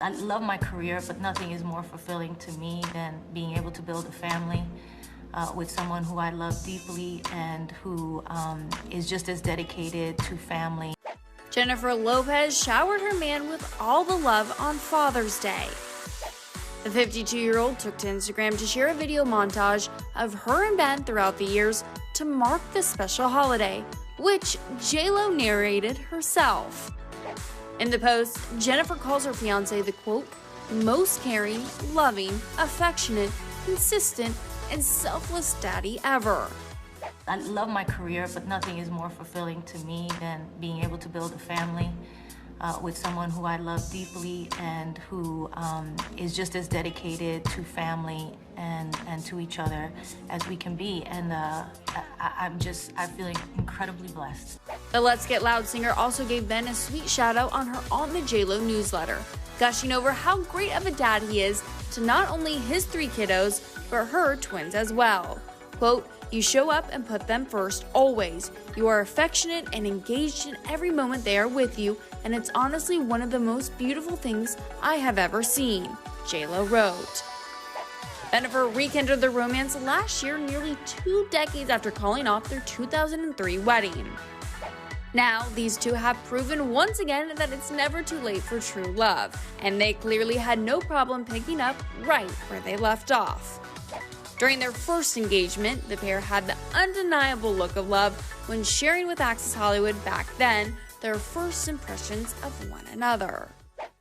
I love my career, but nothing is more fulfilling to me than being able to build a family with someone who I love deeply and who is just as dedicated to family. Jennifer Lopez showered her man with all the love on Father's Day. The 52-year-old took to Instagram to share a video montage of her and Ben throughout the years to mark this special holiday, which J.Lo narrated herself. In the post, Jennifer calls her fiance the, quote, most caring, loving, affectionate, consistent, and selfless daddy ever. I love my career, but nothing is more fulfilling to me than being able to build a family with someone who I love deeply and who is just as dedicated to family and to each other as we can be. And I'm feeling incredibly blessed. The Let's Get Loud singer also gave Ben a sweet shout out on her On the J.Lo newsletter, gushing over how great of a dad he is to not only his 3 kiddos, but her twins as well. Quote, you show up and put them first always. You are affectionate and engaged in every moment they are with you, and it's honestly one of the most beautiful things I have ever seen, J.Lo wrote. Jennifer rekindled their romance last year, nearly 2 decades after calling off their 2003 wedding. Now, these two have proven once again that it's never too late for true love, and they clearly had no problem picking up right where they left off. During their first engagement, the pair had the undeniable look of love when sharing with Access Hollywood back then their first impressions of one another.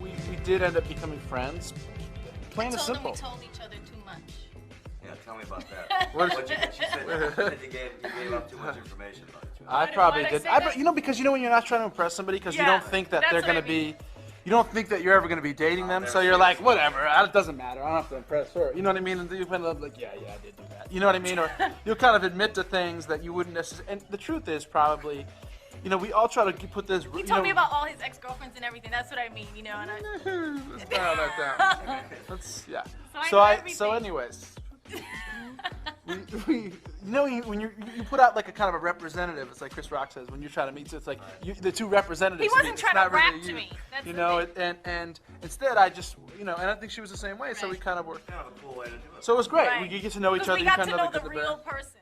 We did end up becoming friends. Plain and simple. We told each other too much. Yeah, tell me about that. She said you gave up too much information about each other. I probably did. Because when you're not trying to impress somebody, because you don't think that they're going to be, you don't think that you're ever going to be dating them, so you're like, whatever, it doesn't matter, I don't have to impress her. You know what I mean? And you kind of like, yeah, I did do that. You know what I mean? Or you'll kind of admit to things that you wouldn't necessarily, and the truth is probably, we all try to put this. He told me about all his ex-girlfriends and everything. That's what I mean, And Let's dial that down. Yeah. So anyways, when you put out like a kind of a representative, it's like Chris Rock says, when you're trying to meet, so it's like the 2 representatives. He wasn't trying to rap to me. That's and instead I just, and I think she was the same way. Right. So we kind of worked. Kind of a cool way to do it. So it was great. Right. We get to know each other. We got to know the real person.